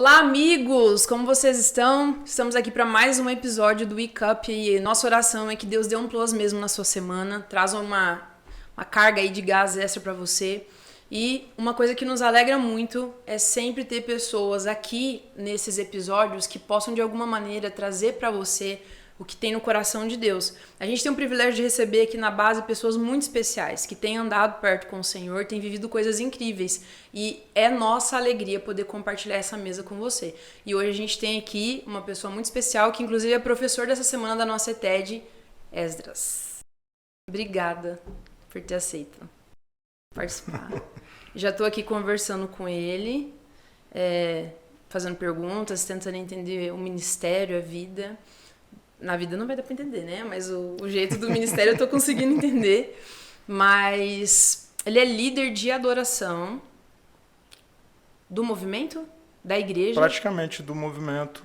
Olá, amigos! Como vocês estão? Estamos aqui para mais um episódio do Wake Up e nossa oração é que Deus dê um plus mesmo na sua semana, traz uma carga aí de gás extra para você. E uma coisa que nos alegra muito é sempre ter pessoas aqui nesses episódios que possam de alguma maneira trazer para você o que tem no coração de Deus. A gente tem o privilégio de receber aqui na base pessoas muito especiais, que têm andado perto com o Senhor, têm vivido coisas incríveis. E é nossa alegria poder compartilhar essa mesa com você. E hoje a gente tem aqui uma pessoa muito especial, que inclusive é professor dessa semana da nossa ETED, Esdras. Obrigada por ter aceito participar. Já estou aqui conversando com ele, fazendo perguntas, tentando entender o ministério, a vida. Na vida não vai dar pra entender, né? Mas o jeito do ministério eu tô conseguindo entender. Mas ele é líder de adoração do movimento, da igreja. Praticamente do movimento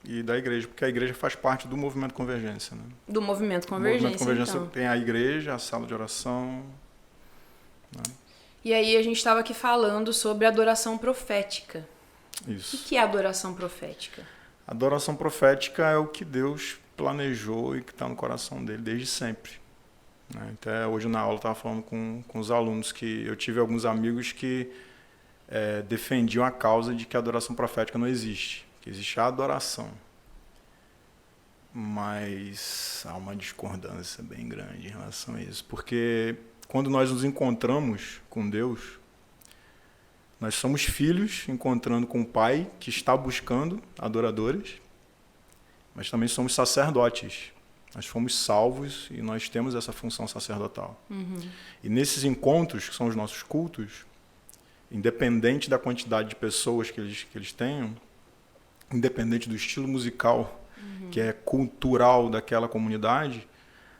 e da igreja, porque a igreja faz parte do movimento Convergência, né? Do movimento Convergência, O movimento Convergência então. Tem a igreja, a sala de oração, né? E aí a gente estava aqui falando sobre adoração profética. Isso. O que é adoração profética? A adoração profética é o que Deus planejou e que está no coração dele desde sempre, né? Até hoje na aula eu estava falando com os alunos que eu tive alguns amigos que defendiam a causa de que a adoração profética não existe, que existe a adoração. Mas há uma discordância bem grande em relação a isso, porque quando nós nos encontramos com Deus, nós somos filhos encontrando com o Pai que está buscando adoradores, mas também somos sacerdotes. Nós fomos salvos e nós temos essa função sacerdotal. Uhum. E nesses encontros, que são os nossos cultos, independente da quantidade de pessoas que eles tenham, independente do estilo musical, que é cultural daquela comunidade,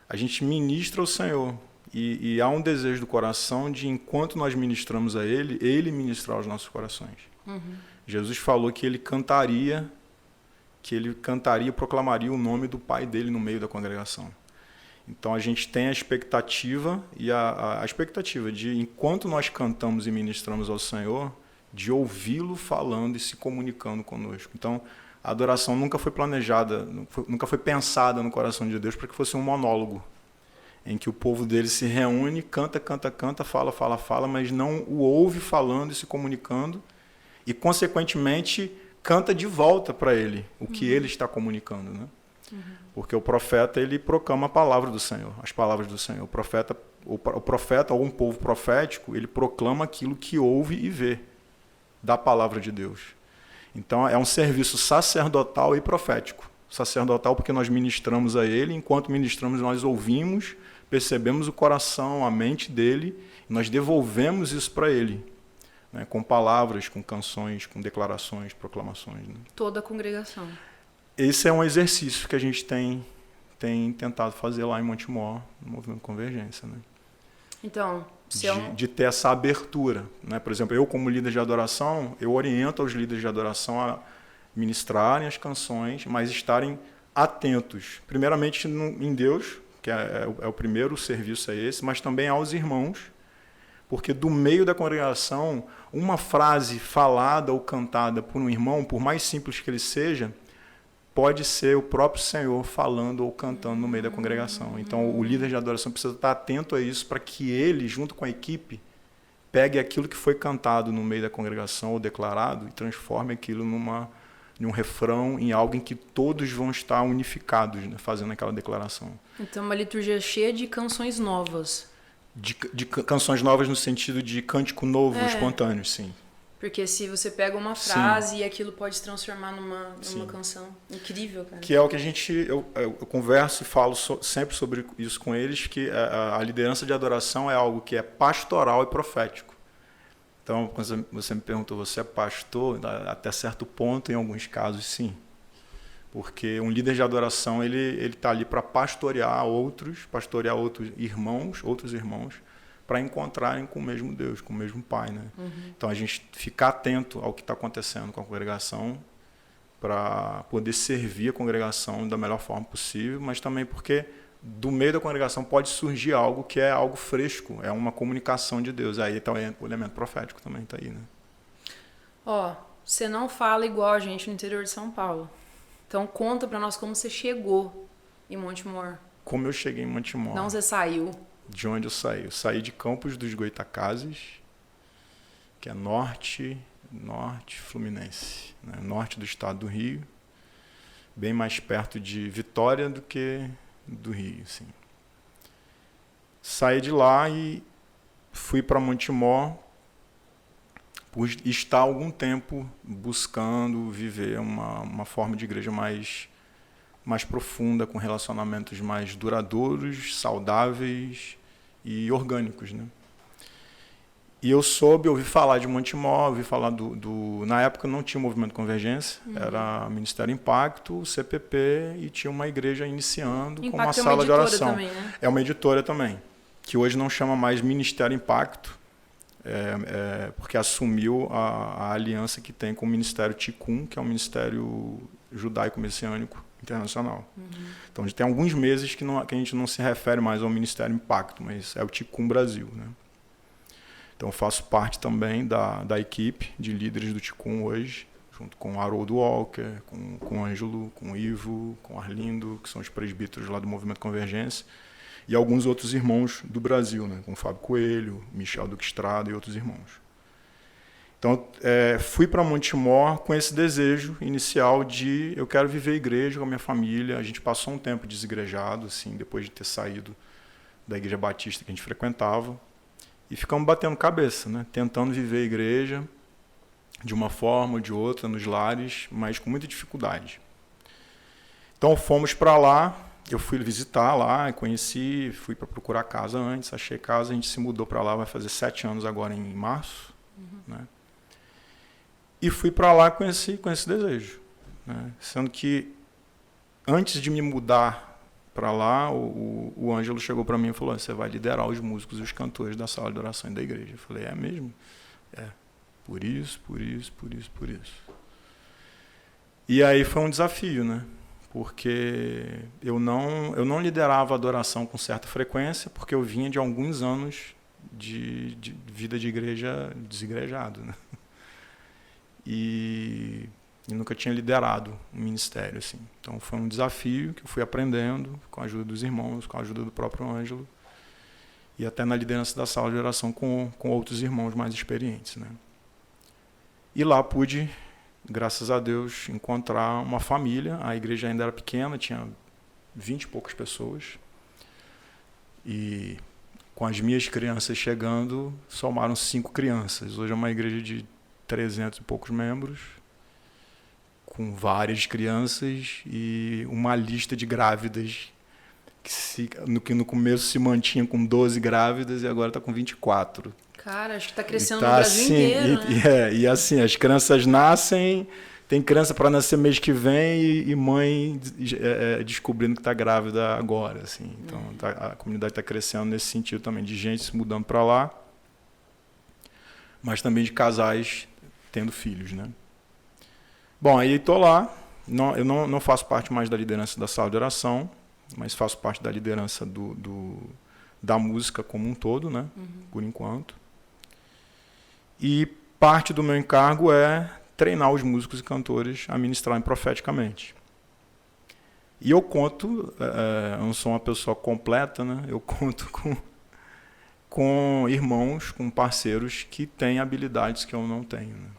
a gente ministra ao Senhor. E há um desejo do coração de, enquanto nós ministramos a Ele ministrar os nossos corações. Uhum. Jesus falou que ele cantaria, proclamaria o nome do Pai dele no meio da congregação. Então a gente tem a expectativa, e a expectativa de, enquanto nós cantamos e ministramos ao Senhor, de ouvi-lo falando e se comunicando conosco. Então a adoração nunca foi planejada, nunca foi pensada no coração de Deus para que fosse um monólogo, em que o povo dele se reúne, canta, fala, mas não o ouve falando e se comunicando, e, consequentemente, canta de volta para ele o que ele está comunicando, né? Uhum. Porque o profeta, ele proclama a palavra do Senhor, as palavras do Senhor. O profeta, ou um povo profético, ele proclama aquilo que ouve e vê da palavra de Deus. Então, é um serviço sacerdotal e profético. Sacerdotal porque nós ministramos a ele, enquanto ministramos nós ouvimos, percebemos o coração, a mente dele, e nós devolvemos isso para ele, né, com palavras, com canções, com declarações, proclamações, né? Toda a congregação. Esse é um exercício que a gente tem tentado fazer lá em Montemor, no Movimento Convergência, né? Então, de ter essa abertura, né? Por exemplo, eu como líder de adoração, eu oriento aos líderes de adoração a ministrarem as canções, mas estarem atentos, primeiramente em Deus, que é o primeiro serviço esse, mas também aos irmãos, porque do meio da congregação, uma frase falada ou cantada por um irmão, por mais simples que ele seja, pode ser o próprio Senhor falando ou cantando no meio da congregação. Então, o líder de adoração precisa estar atento a isso, para que ele, junto com a equipe, pegue aquilo que foi cantado no meio da congregação ou declarado e transforme aquilo em um refrão, em algo em que todos vão estar unificados, né, fazendo aquela declaração. Então, uma liturgia cheia de canções novas. De canções novas no sentido de cântico novo, espontâneo, sim. Porque se você pega uma frase, sim, e aquilo pode se transformar numa canção. Incrível, cara. Que é o que eu converso e falo sempre sobre isso com eles, que a liderança de adoração é algo que é pastoral e profético. Então, quando você me perguntou, você é pastor? Até certo ponto, em alguns casos, sim. Porque um líder de adoração, ele está ali para pastorear outros outros irmãos, para encontrarem com o mesmo Deus, com o mesmo Pai, né? Uhum. Então, a gente ficar atento ao que está acontecendo com a congregação, para poder servir a congregação da melhor forma possível, mas também porque do meio da congregação pode surgir algo que é algo fresco, é uma comunicação de Deus. Aí está o elemento profético também, está aí, né? Ó, você não fala igual a gente no interior de São Paulo. Então conta pra nós como você chegou em Montemor. Como eu cheguei em Montemor? Não, você saiu. De onde eu saí? Eu saí de Campos dos Goytacazes, que é norte fluminense, né? Norte do estado do Rio, bem mais perto de Vitória do que do Rio, assim. Saí de lá e fui para Montemor por estar algum tempo buscando viver uma forma de igreja mais profunda, com relacionamentos mais duradouros, saudáveis e orgânicos, né? E eu ouvi falar de Montemor, ouvi falar na época não tinha o Movimento Convergência, era Ministério Impacto, CPP, e tinha uma igreja iniciando com uma sala de oração. Também, né? É uma editora também, que hoje não chama mais Ministério Impacto, porque assumiu a aliança que tem com o Ministério Tikkun, que é um ministério judaico-messiânico internacional. Então, tem alguns meses que a gente não se refere mais ao Ministério Impacto, mas é o Tikkun Brasil, né? Então, eu faço parte também da equipe de líderes do Tikkun hoje, junto com o Haroldo Walker, com o Ângelo, com o Ivo, com o Arlindo, que são os presbíteros lá do Movimento Convergência, e alguns outros irmãos do Brasil, né, com o Fábio Coelho, Michel Duque Estrada e outros irmãos. Então, fui para Montemor com esse desejo inicial de eu quero viver a igreja com a minha família. A gente passou um tempo desigrejado, assim, depois de ter saído da igreja batista que a gente frequentava. E ficamos batendo cabeça, né? Tentando viver a igreja de uma forma ou de outra, nos lares, mas com muita dificuldade. Então fomos para lá, eu fui visitar lá, conheci, fui para procurar casa antes, achei casa, a gente se mudou para lá, vai fazer 7 anos agora em março. Né? E fui para lá com esse desejo. Né? Sendo que, antes de me mudar para lá, o Ângelo chegou para mim e falou: você vai liderar os músicos e os cantores da sala de oração e da igreja. Eu falei: é mesmo? Por isso. E aí foi um desafio, né? Porque eu não liderava a adoração com certa frequência, porque eu vinha de alguns anos de vida de igreja desigrejado, né? E nunca tinha liderado um ministério, assim. Então foi um desafio que eu fui aprendendo com a ajuda dos irmãos, com a ajuda do próprio Ângelo, e até na liderança da sala de oração com outros irmãos mais experientes, né? E lá pude, graças a Deus, encontrar uma família. A igreja ainda era pequena, tinha 20 e poucas pessoas. E com as minhas crianças chegando, somaram 5 crianças. Hoje é uma igreja de 300 e poucos membros, com várias crianças e uma lista de grávidas que no começo se mantinha com 12 grávidas e agora está com 24. Cara, acho que está crescendo no Brasil inteiro, né? E assim, as crianças nascem, tem criança para nascer mês que vem e mãe descobrindo que está grávida agora. Assim. Então a comunidade está crescendo nesse sentido também, de gente se mudando para lá, mas também de casais tendo filhos, né? Bom, aí estou lá, eu não faço parte mais da liderança da sala de oração, mas faço parte da liderança da música como um todo, né? Por enquanto. E parte do meu encargo é treinar os músicos e cantores a ministrarem profeticamente. E eu conto, eu não sou uma pessoa completa, né? Eu conto com irmãos, com parceiros que têm habilidades que eu não tenho, né?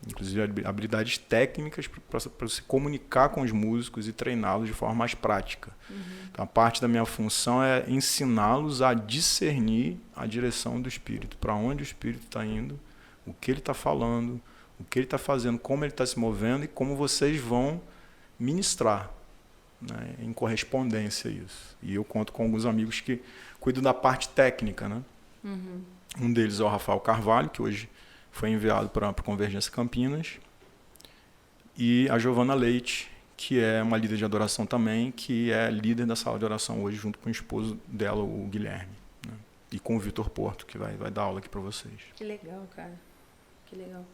Inclusive habilidades técnicas para se comunicar com os músicos e treiná-los de forma mais prática. Então, a parte da minha função é ensiná-los a discernir a direção do Espírito, para onde o Espírito está indo, o que ele está falando, o que ele está fazendo, como ele está se movendo e como vocês vão ministrar, né, em correspondência a isso. E eu conto com alguns amigos que cuidam da parte técnica, né? Um deles é o Rafael Carvalho, que hoje foi enviado para a Convergência Campinas, e a Giovana Leite, que é uma líder de adoração também, que é líder da sala de oração hoje, junto com o esposo dela, o Guilherme, né? E com o Vitor Porto, que vai dar aula aqui para vocês. Que legal, cara. Que legal.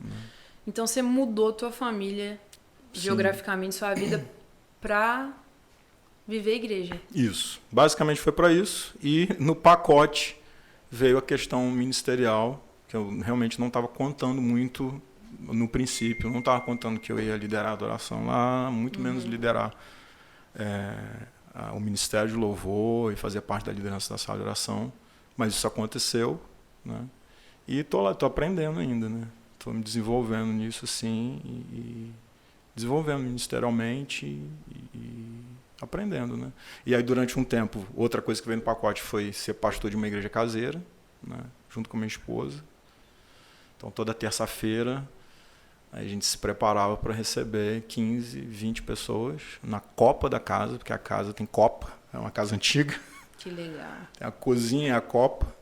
Então você mudou tua família, geograficamente, sua vida, para viver a igreja. Isso. Basicamente foi para isso. E no pacote veio a questão ministerial, que eu realmente não estava contando muito no princípio, eu não estava contando que eu ia liderar a adoração lá, muito menos liderar o Ministério de Louvor e fazer parte da liderança da sala de oração, mas isso aconteceu, né? E tô lá, tô aprendendo ainda, né? Tô me desenvolvendo nisso, sim, e desenvolvendo ministerialmente e aprendendo, né? E aí, durante um tempo, outra coisa que veio no pacote foi ser pastor de uma igreja caseira, né? Junto com minha esposa. Então, toda terça-feira, a gente se preparava para receber 15, 20 pessoas na copa da casa, porque a casa tem copa, é uma casa antiga. Que legal. Tem a cozinha e a copa.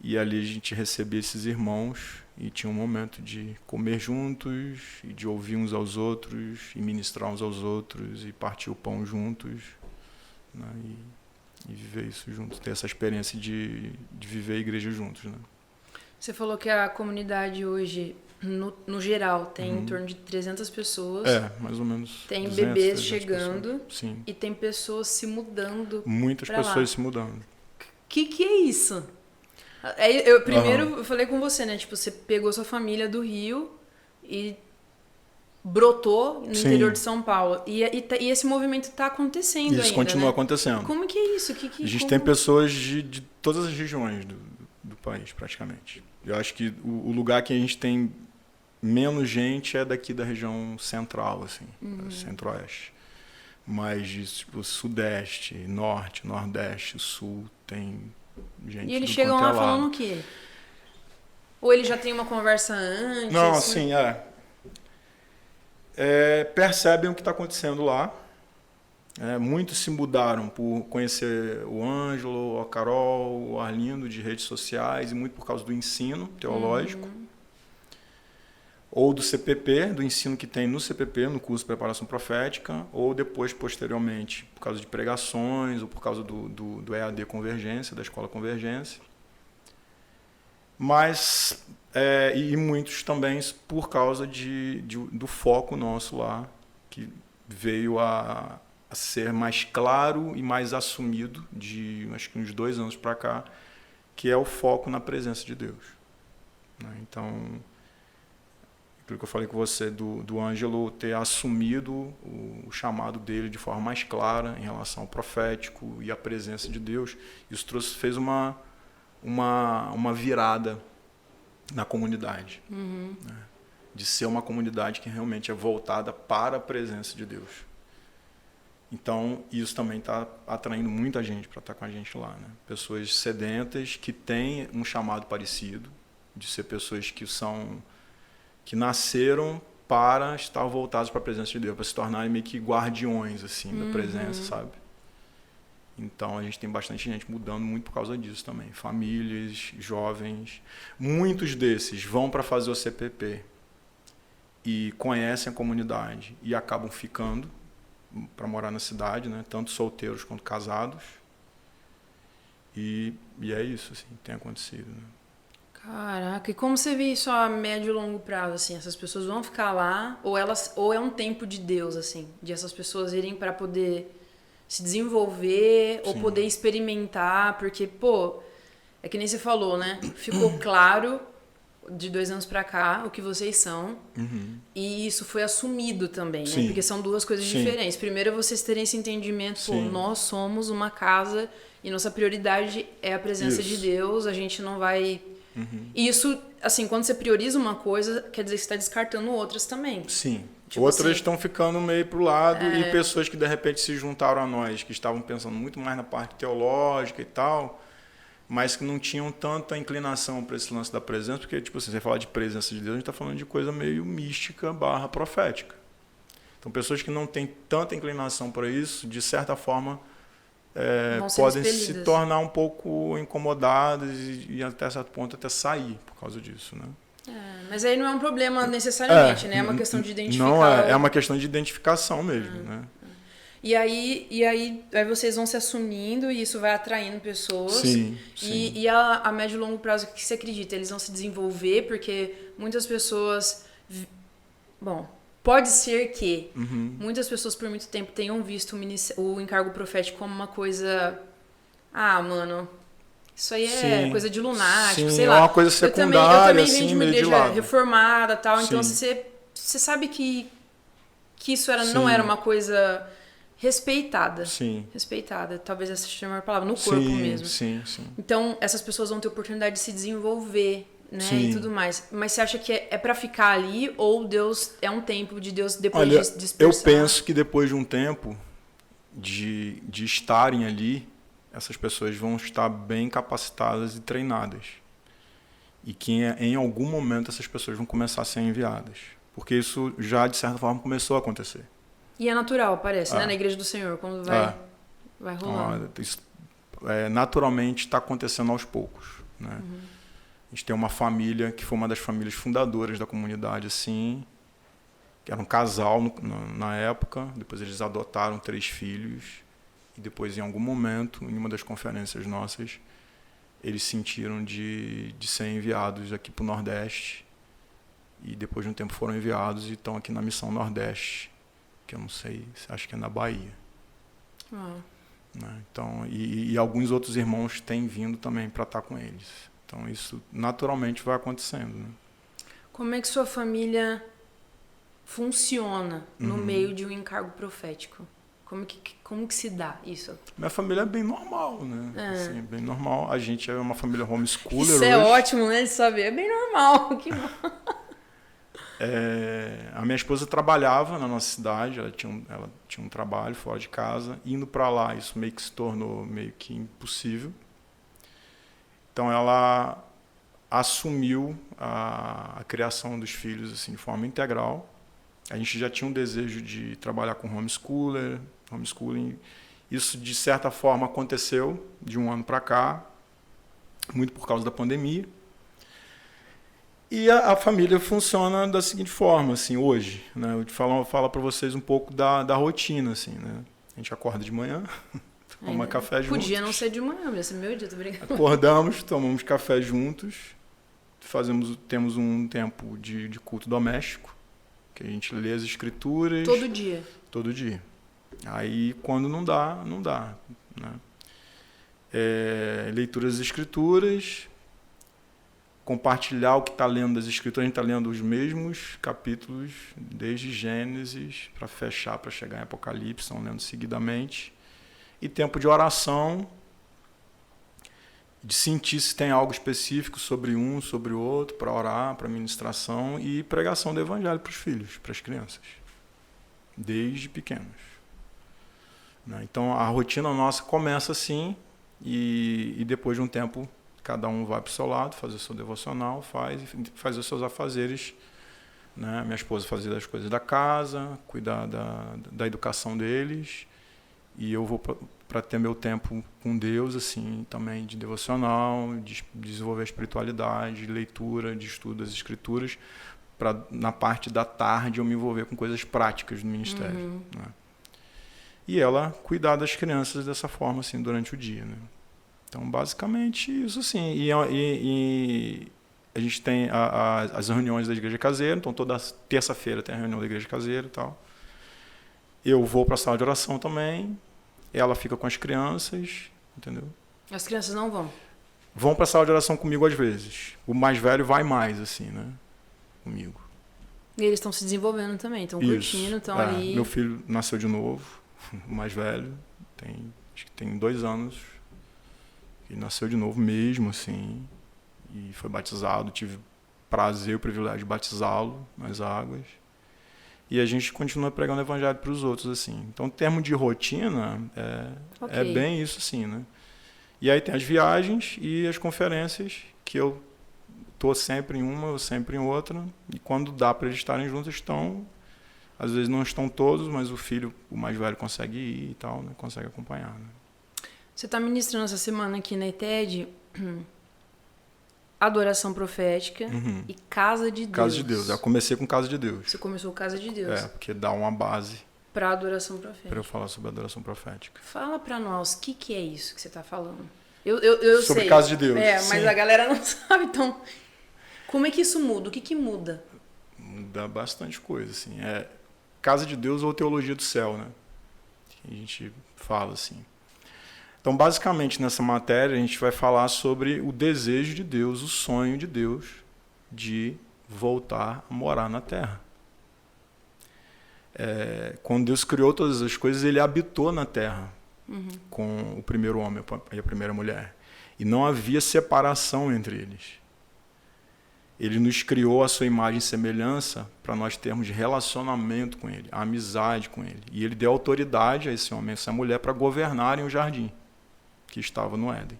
E ali a gente recebia esses irmãos e tinha um momento de comer juntos, e de ouvir uns aos outros, e ministrar uns aos outros, e partir o pão juntos, né? E viver isso juntos, ter essa experiência de viver a igreja juntos, né? Você falou que a comunidade hoje, no geral, tem em torno de 300 pessoas. Mais ou menos. Tem 200, bebês 300 chegando. Sim. E tem pessoas se mudando. Muitas pra pessoas lá. se mudando. Que é isso? Eu falei com você, né? Tipo, você pegou sua família do Rio e brotou no interior de São Paulo. E esse movimento tá acontecendo ainda, isso continua né? acontecendo. Como que é isso? A gente tem pessoas de todas as regiões do país, praticamente. Eu acho que o lugar que a gente tem menos gente é daqui da região central, assim, centro-oeste. Mas tipo, sudeste, norte, nordeste, sul, tem gente. E eles chegam lá falando o quê? Ou ele já tem uma conversa antes? Não, assim, percebem o que está acontecendo lá. Muitos se mudaram por conhecer o Ângelo, a Carol, o Arlindo de redes sociais, e muito por causa do ensino teológico. Ou do CPP, do ensino que tem no CPP, no curso de preparação profética, ou depois, posteriormente, por causa de pregações, ou por causa do EAD Convergência, da Escola Convergência. Mas, e muitos também por causa do foco nosso lá, que veio a ser mais claro e mais assumido de, acho que uns 2 anos para cá, que é o foco na presença de Deus, né? Então, aquilo que eu falei com você do Ângelo ter assumido o chamado dele de forma mais clara em relação ao profético e à presença de Deus, isso fez uma virada na comunidade, né? De ser uma comunidade que realmente é voltada para a presença de Deus. Então, isso também está atraindo muita gente para estar com a gente lá, né? Pessoas sedentas que têm um chamado parecido, de ser pessoas que nasceram para estar voltados para a presença de Deus, para se tornarem meio que guardiões assim, da presença, sabe? Então, a gente tem bastante gente mudando muito por causa disso também. Famílias, jovens. Muitos desses vão para fazer o CPP e conhecem a comunidade e acabam ficando para morar na cidade, né? Tanto solteiros quanto casados. E é isso, assim, tem acontecido, né? Caraca, e como você vê isso a médio e longo prazo, assim? Essas pessoas vão ficar lá, ou é um tempo de Deus, assim, de essas pessoas irem para poder se desenvolver, ou poder experimentar, porque, pô, é que nem você falou, né? Ficou claro de 2 anos pra cá o que vocês são, e isso foi assumido também, né? Porque são 2 coisas diferentes. Primeiro, vocês terem esse entendimento, pô, nós somos uma casa e nossa prioridade é a presença de Deus, a gente não vai... E isso, assim, quando você prioriza uma coisa, quer dizer que você está descartando outras também. Sim. Tipo outras assim, estão ficando meio pro lado, e pessoas que de repente se juntaram a nós, que estavam pensando muito mais na parte teológica e tal, mas que não tinham tanta inclinação para esse lance da presença, porque, tipo assim, você fala de presença de Deus, a gente está falando de coisa meio mística / profética. Então, pessoas que não têm tanta inclinação para isso, de certa forma, podem se tornar um pouco incomodadas e até certo ponto até sair por causa disso, né? Mas aí não é um problema necessariamente, né? É uma questão de identificar. Não é uma questão de identificação mesmo, né? E aí vocês vão se assumindo e isso vai atraindo pessoas. Sim. E a médio e longo prazo, o que você acredita? Eles vão se desenvolver porque muitas pessoas... Bom, pode ser que muitas pessoas por muito tempo tenham visto o encargo profético como uma coisa... Ah, mano, Isso aí é Sim, coisa de lunático, sim, sei é lá. uma coisa secundária, eu também venho assim, de uma meio de igreja lado. reformada e tal, então Sim. você sabe que isso não Sim. era uma coisa respeitada. Sim. Respeitada, talvez essa seja a maior palavra, no corpo Sim, mesmo. sim, sim. Então, essas pessoas vão ter oportunidade de se desenvolver, né, Sim. e tudo mais. Mas você acha que é pra ficar ali ou Deus é um tempo de Deus depois Olha, de dispersar? eu penso que depois de um tempo de estarem ali, essas pessoas vão estar bem capacitadas e treinadas. E que em algum momento essas pessoas vão começar a ser enviadas. Porque isso já, de certa forma, começou a acontecer. E é natural, parece, né, na igreja do Senhor, quando vai rolando. Então, isso, naturalmente está acontecendo aos poucos, né? A gente tem uma família que foi uma das famílias fundadoras da comunidade, assim, que era um casal na época, depois eles adotaram 3 filhos, e depois, em algum momento, em uma das conferências nossas, eles sentiram de ser enviados aqui para o Nordeste, e depois de um tempo foram enviados e estão aqui na Missão Nordeste, que eu não sei, acho que é na Bahia. Né? Então, e alguns outros irmãos têm vindo também para estar com eles. Então, isso naturalmente vai acontecendo. Né? Como é que sua família funciona no meio de um encargo profético? Como que se dá isso? Minha família é bem normal, né? Assim, bem normal. A gente é uma família homeschooler isso hoje. é ótimo, né, de saber. É bem normal. Que bom. A minha esposa trabalhava na nossa cidade, ela tinha um trabalho fora de casa. Indo para lá, isso meio que se tornou meio que impossível. Então, ela assumiu a criação dos filhos assim, de forma integral. A gente já tinha um desejo de trabalhar com homeschooling. Isso, de certa forma, aconteceu de um ano para cá, muito por causa da pandemia. E a família funciona da seguinte forma, assim, hoje. Né? Eu falo para vocês um pouco da rotina. Assim, né? A gente acorda de manhã, toma café juntos. Podia não ser de manhã, podia ser meu dia, tô brincando. Acordamos, tomamos café juntos, temos um tempo de culto doméstico, que a gente lê as escrituras. Todo dia? Todo dia. Aí, quando não dá, não dá. Né? Leitura das escrituras, compartilhar o que está lendo das escrituras. A gente está lendo os mesmos capítulos, desde Gênesis, para fechar, para chegar em Apocalipse, estão lendo seguidamente. E tempo de oração, de sentir se tem algo específico sobre um, sobre o outro, para orar, para ministração, e pregação do evangelho para os filhos, para as crianças, desde pequenos. Então, a rotina nossa começa assim, e depois de um tempo, cada um vai para o seu lado, fazer o seu devocional, faz os seus afazeres. Né? Minha esposa fazia as coisas da casa, cuidar da educação deles, e eu vou para ter meu tempo com Deus, assim, também de devocional, de desenvolver a espiritualidade, de leitura, de estudo das escrituras, para na parte da tarde eu me envolver com coisas práticas do ministério. Né? E ela cuidar das crianças dessa forma, assim, durante o dia. Né? Então, basicamente, isso assim. E a gente tem as reuniões da Igreja Caseira, então toda terça-feira tem a reunião da Igreja Caseira e tal. Eu vou para a sala de oração também, ela fica com as crianças, entendeu? As crianças não vão? Vão para a sala de oração comigo às vezes. O mais velho vai mais, assim, né? Comigo. E eles estão se desenvolvendo também, estão curtindo, estão ali. Meu filho nasceu de novo, o mais velho, acho que tem 2 anos. Ele nasceu de novo mesmo, assim, e foi batizado. Tive prazer e o privilégio de batizá-lo nas águas. E a gente continua pregando o evangelho para os outros, assim. Então, em termos de rotina, é bem isso, assim, né? E aí tem as viagens e as conferências, que eu estou sempre em uma, ou sempre em outra. E quando dá para eles estarem juntos, estão. Às vezes não estão todos, mas o filho, o mais velho, consegue ir e tal, né? Consegue acompanhar, né? Você está ministrando essa semana aqui na ITED Adoração Profética e Casa de Deus. Casa de Deus. Eu comecei com Casa de Deus. Você começou com Casa de Deus. Porque dá uma base para adoração profética. Para eu falar sobre adoração profética. Fala para nós, o que é isso que você está falando? Eu sobre sei. Casa de Deus. Mas a galera não sabe. Então, como é que isso muda? O que muda? Muda bastante coisa, assim. Casa de Deus ou teologia do céu, né? Que a gente fala assim. Então, basicamente, nessa matéria, a gente vai falar sobre o desejo de Deus, o sonho de Deus de voltar a morar na Terra. Quando Deus criou todas as coisas, ele habitou na Terra com o primeiro homem e a primeira mulher. E não havia separação entre eles. Ele nos criou a sua imagem e semelhança para nós termos relacionamento com ele, amizade com ele. E ele deu autoridade a esse homem e essa mulher para governarem o jardim que estava no Éden.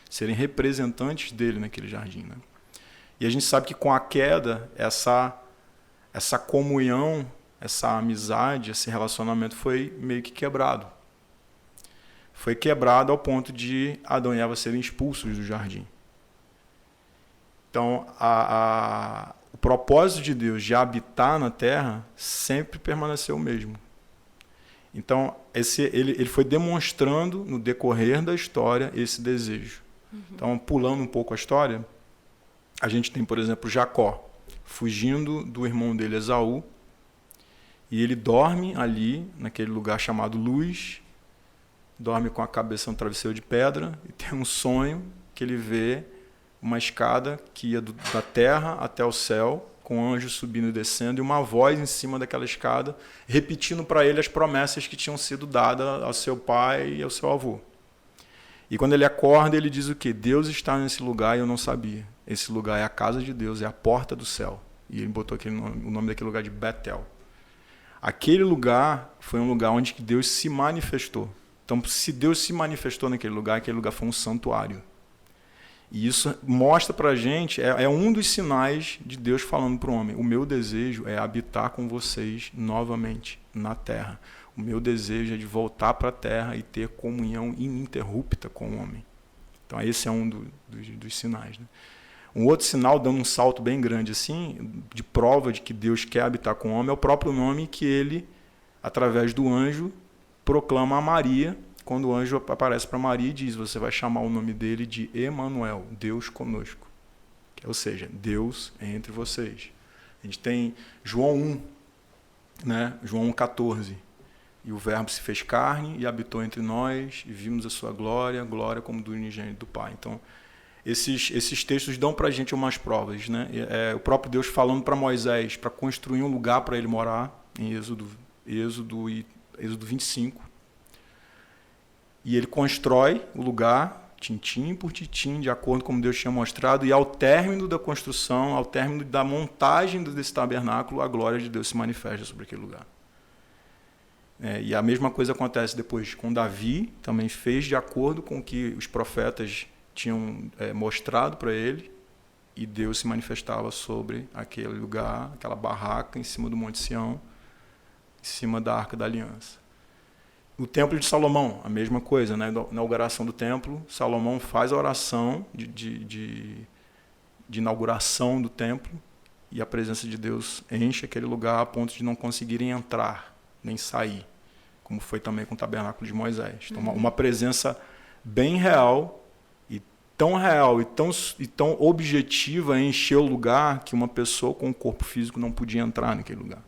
Serem representantes dele naquele jardim, né? E a gente sabe que com a queda, essa comunhão, essa amizade, esse relacionamento foi meio que quebrado. Foi quebrado ao ponto de Adão e Eva serem expulsos do jardim. Então, o propósito de Deus de habitar na Terra sempre permaneceu o mesmo. Então, ele foi demonstrando no decorrer da história esse desejo. Então, pulando um pouco a história, a gente tem, por exemplo, Jacó, fugindo do irmão dele, Esaú, e ele dorme ali, naquele lugar chamado Luz, dorme com a cabeça no travesseiro de pedra, e tem um sonho que ele vê uma escada que ia da terra até o céu, com anjos subindo e descendo, e uma voz em cima daquela escada, repetindo para ele as promessas que tinham sido dadas ao seu pai e ao seu avô. E quando ele acorda, ele diz o quê? Deus está nesse lugar e eu não sabia. Esse lugar é a casa de Deus, é a porta do céu. E ele botou o nome daquele lugar de Betel. Aquele lugar foi um lugar onde Deus se manifestou. Então, se Deus se manifestou naquele lugar, aquele lugar foi um santuário. E isso mostra para a gente, é um dos sinais de Deus falando para o homem: o meu desejo é habitar com vocês novamente na terra. O meu desejo é de voltar para a terra e ter comunhão ininterrupta com o homem. Então esse é um dos sinais, né? Um outro sinal, dando um salto bem grande assim, de prova de que Deus quer habitar com o homem, é o próprio nome que ele, através do anjo, proclama a Maria, quando o anjo aparece para Maria e diz: você vai chamar o nome dele de Emanuel, Deus conosco. Ou seja, Deus é entre vocês. A gente tem João 1, né? João 1,14. E o verbo se fez carne e habitou entre nós, e vimos a sua glória, glória como do unigênito do Pai. Então, esses textos dão para a gente umas provas, né? O próprio Deus falando para Moisés para construir um lugar para ele morar, em Êxodo 25. E ele constrói o lugar, tintim por tintim, de acordo com como Deus tinha mostrado, e ao término da construção, ao término da montagem desse tabernáculo, a glória de Deus se manifesta sobre aquele lugar. E a mesma coisa acontece depois com Davi, também fez de acordo com o que os profetas tinham mostrado para ele, e Deus se manifestava sobre aquele lugar, aquela barraca em cima do Monte Sião, em cima da Arca da Aliança. O Templo de Salomão, a mesma coisa, né? Na inauguração do templo, Salomão faz a oração de inauguração do templo, e a presença de Deus enche aquele lugar a ponto de não conseguirem entrar, nem sair, como foi também com o tabernáculo de Moisés. Então, uma presença bem real e tão objetiva em encher o lugar que uma pessoa com um corpo físico não podia entrar naquele lugar.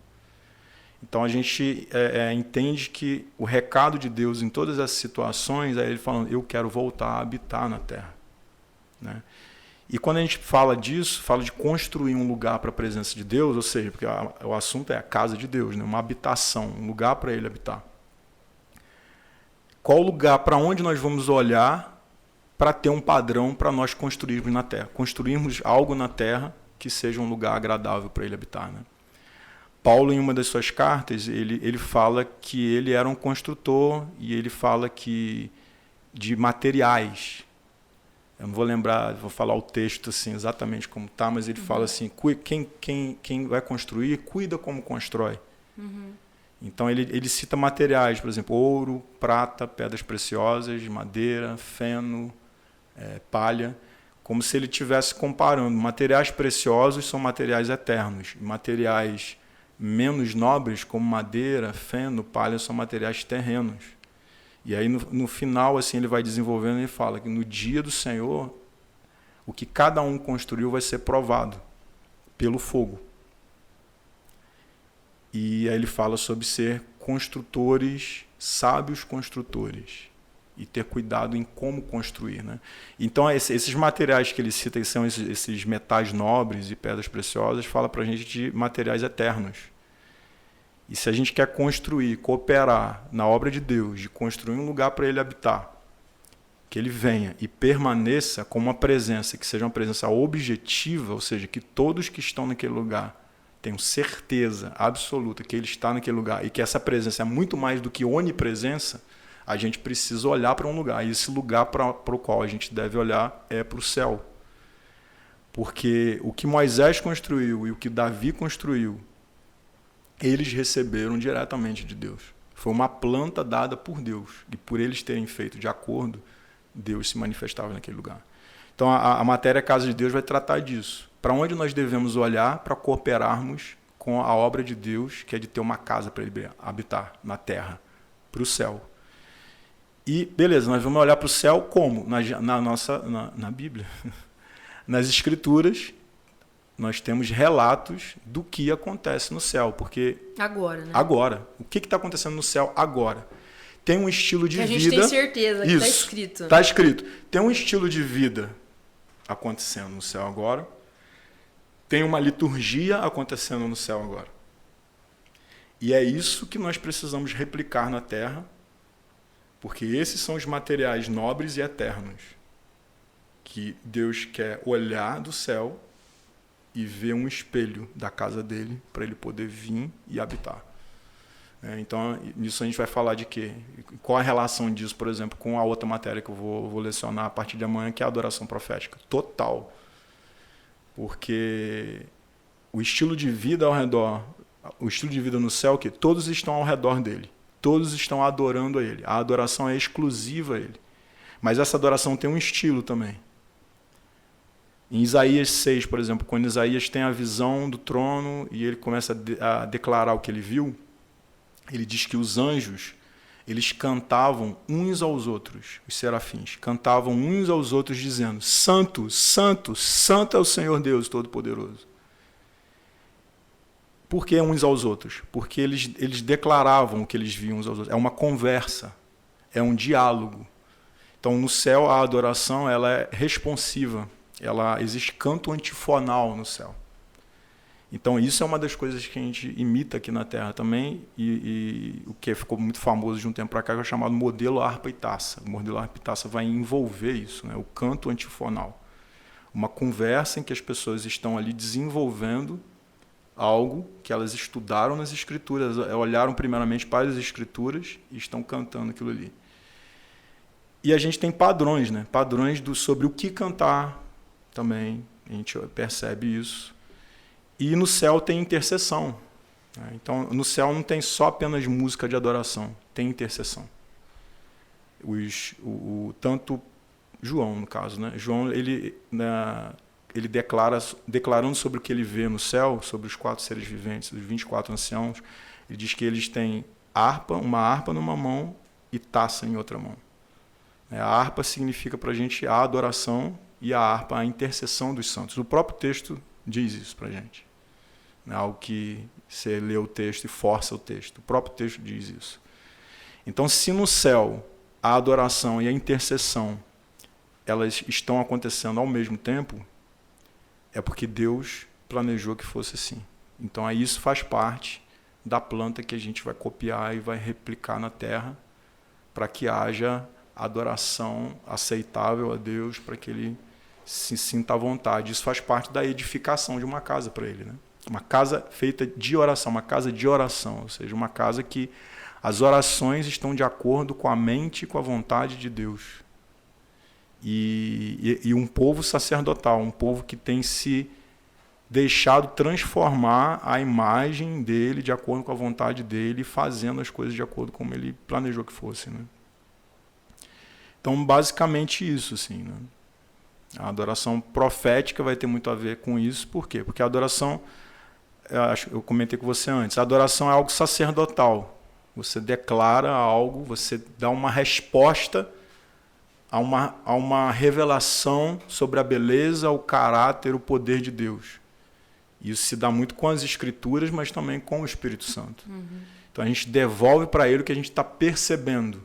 Então a gente entende que o recado de Deus em todas essas situações é ele falando: eu quero voltar a habitar na terra, né? E quando a gente fala disso, fala de construir um lugar para a presença de Deus, ou seja, porque o assunto é a casa de Deus, né? Uma habitação, um lugar para ele habitar. Qual lugar, para onde nós vamos olhar para ter um padrão para nós construirmos na terra? Construirmos algo na terra que seja um lugar agradável para ele habitar, né? Paulo, em uma das suas cartas, ele fala que ele era um construtor, e ele fala que de materiais. Eu não vou lembrar, vou falar o texto assim, exatamente como está, mas ele fala assim: quem vai construir, cuida como constrói. Então ele cita materiais, por exemplo, ouro, prata, pedras preciosas, madeira, feno, palha, como se ele estivesse comparando. Materiais preciosos são materiais eternos, materiais menos nobres, como madeira, feno, palha, são materiais terrenos. E aí no final assim ele vai desenvolvendo e fala que no dia do Senhor o que cada um construiu vai ser provado pelo fogo. E aí ele fala sobre ser construtores, sábios construtores. e ter cuidado em como construir, né? Então, esses materiais que ele cita, que são esses metais nobres e pedras preciosas, fala para a gente de materiais eternos. E se a gente quer construir, cooperar na obra de Deus, de construir um lugar para ele habitar, que ele venha e permaneça com uma presença, que seja uma presença objetiva, ou seja, que todos que estão naquele lugar tenham certeza absoluta que ele está naquele lugar e que essa presença é muito mais do que onipresença, a gente precisa olhar para um lugar. E esse lugar para o qual a gente deve olhar é para o céu. Porque o que Moisés construiu e o que Davi construiu, eles receberam diretamente de Deus. Foi uma planta dada por Deus. E por eles terem feito de acordo, Deus se manifestava naquele lugar. Então a matéria Casa de Deus vai tratar disso. Para onde nós devemos olhar para cooperarmos com a obra de Deus, que é de ter uma casa para ele habitar na terra, para o céu. E, beleza, nós vamos olhar para o céu como? Na Bíblia. Nas Escrituras, nós temos relatos do que acontece no céu. Porque agora, né? Agora. O que está acontecendo no céu agora? Tem um estilo de vida... A gente tem certeza que está escrito. Está escrito. Tem um estilo de vida acontecendo no céu agora. Tem uma liturgia acontecendo no céu agora. E é isso que nós precisamos replicar na terra, porque esses são os materiais nobres e eternos que Deus quer olhar do céu e ver um espelho da casa dele para ele poder vir e habitar. Então, nisso a gente vai falar de quê? Qual a relação disso, por exemplo, com a outra matéria que eu vou lecionar a partir de amanhã, que é a adoração profética. Total. Porque o estilo de vida ao redor, o estilo de vida no céu, que todos estão ao redor dele. Todos estão adorando a ele. A adoração é exclusiva a ele. Mas essa adoração tem um estilo também. Em Isaías 6, por exemplo, quando Isaías tem a visão do trono e ele começa a declarar o que ele viu, ele diz que os anjos, eles cantavam uns aos outros, os serafins, cantavam uns aos outros dizendo: Santo, Santo, Santo é o Senhor Deus Todo-Poderoso. Por que uns aos outros? Porque eles declaravam o que eles viam uns aos outros. É uma conversa, é um diálogo. Então, no céu, a adoração ela é responsiva. Existe canto antifonal no céu. Então, isso é uma das coisas que a gente imita aqui na Terra também, e o que ficou muito famoso de um tempo para cá, que é o chamado modelo harpa e taça. O modelo harpa e taça vai envolver isso, né? O canto antifonal. Uma conversa em que as pessoas estão ali desenvolvendo algo que elas estudaram nas Escrituras, olharam primeiramente para as Escrituras e estão cantando aquilo ali. E a gente tem padrões, né? Padrões sobre o que cantar também, a gente percebe isso. E no céu tem intercessão. Então, no céu não tem só apenas música de adoração, tem intercessão. Tanto João, no caso, né? João, ele declarando sobre o que ele vê no céu, sobre os 4 seres viventes, os 24 anciãos, ele diz que eles têm uma harpa numa mão e taça em outra mão. A harpa significa para a gente a adoração e a harpa a intercessão dos santos. O próprio texto diz isso para a gente. Não é algo que você lê o texto e força o texto. O próprio texto diz isso. Então, se no céu a adoração e a intercessão elas estão acontecendo ao mesmo tempo, é porque Deus planejou que fosse assim. Então, aí isso faz parte da planta que a gente vai copiar e vai replicar na terra para que haja adoração aceitável a Deus, para que ele se sinta à vontade. Isso faz parte da edificação de uma casa para ele, né? Uma casa feita de oração, uma casa de oração, ou seja, uma casa que as orações estão de acordo com a mente e com a vontade de Deus. E um povo sacerdotal, um povo que tem se deixado transformar a imagem dele de acordo com a vontade dele, fazendo as coisas de acordo com como ele planejou que fosse, né? Então, basicamente isso, assim, né? A adoração profética vai ter muito a ver com isso. Por quê? Porque a adoração, eu comentei com você antes, a adoração é algo sacerdotal. Você declara algo, você dá uma resposta a uma revelação sobre a beleza, o caráter, o poder de Deus. Isso se dá muito com as Escrituras, mas também com o Espírito Santo. Uhum. Então a gente devolve para ele o que a gente está percebendo.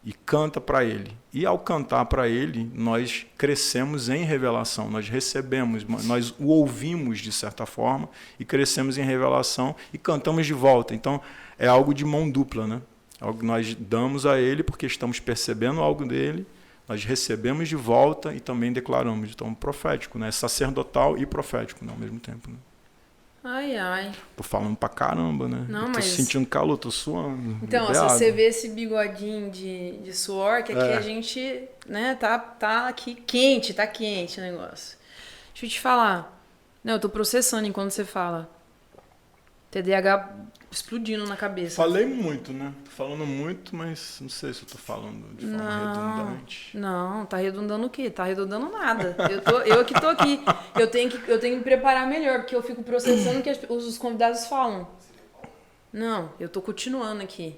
e canta para ele. E ao cantar para ele, nós crescemos em revelação, nós recebemos, nós o ouvimos de certa forma e crescemos em revelação e cantamos de volta. Então, é algo de mão dupla, né? Algo que nós damos a ele porque estamos percebendo algo dele, nós recebemos de volta e também declaramos. Então, profético, né? Sacerdotal e profético, né? Ao mesmo tempo, né? Ai, ai. Tô falando pra caramba, né? Não, tô mas... sentindo calor, tô suando. Então, se você vê esse bigodinho de suor, que aqui a gente, né, tá aqui quente, tá quente o negócio. Deixa eu te falar. Não, eu tô processando enquanto você fala. TDAH explodindo na cabeça. Falei muito, né? Tô falando muito, mas não sei se eu tô falando de forma redundante. Não, tá redundando o quê? Tá redundando nada. Eu que tô aqui. Eu tenho que me preparar melhor, porque eu fico processando o que os convidados falam. Não, eu tô continuando aqui.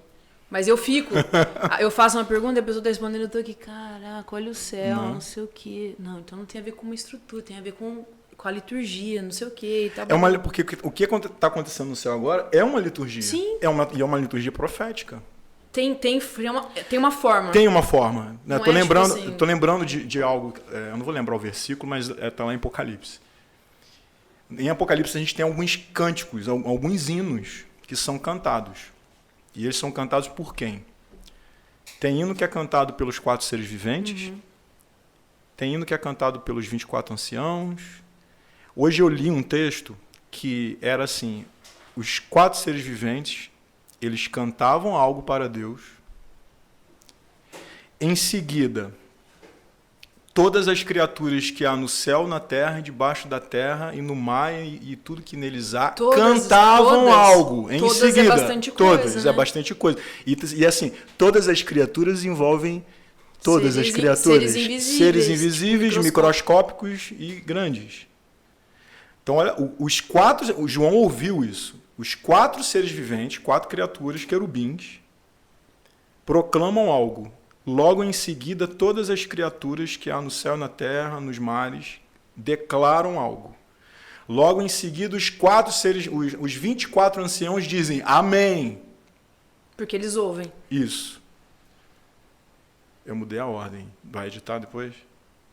Mas eu fico. Eu faço uma pergunta e a pessoa tá respondendo, eu tô aqui, caraca, olha o céu, não sei o quê. Não, então não tem a ver com uma estrutura, tem a ver com a liturgia, não sei o quê. Tá porque o que está acontecendo no céu agora é uma liturgia. Sim. E é uma liturgia profética. Tem uma forma. Tem uma forma. Né? Tô lembrando assim... de algo, eu não vou lembrar o versículo, mas está lá em Apocalipse. Em Apocalipse a gente tem alguns cânticos, alguns hinos que são cantados. E eles são cantados por quem? Tem hino que é cantado pelos 4 seres viventes, tem hino que é cantado pelos 24 anciãos. Hoje eu li um texto que era assim, os 4 seres viventes, eles cantavam algo para Deus. Em seguida, todas as criaturas que há no céu, na terra, debaixo da terra e no mar e tudo que neles há, cantavam algo. Em seguida, é bastante coisa, todas, né? é bastante coisa. E assim, todas as criaturas envolvem todas as criaturas. Seres invisíveis, microscópicos e grandes. Então, olha, o João ouviu isso. Os 4 seres viventes, 4 criaturas, querubins, proclamam algo. Logo em seguida, todas as criaturas que há no céu, na terra, nos mares, declaram algo. Logo em seguida, os 24 anciãos dizem amém. Porque eles ouvem. Isso. Eu mudei a ordem. Vai editar depois?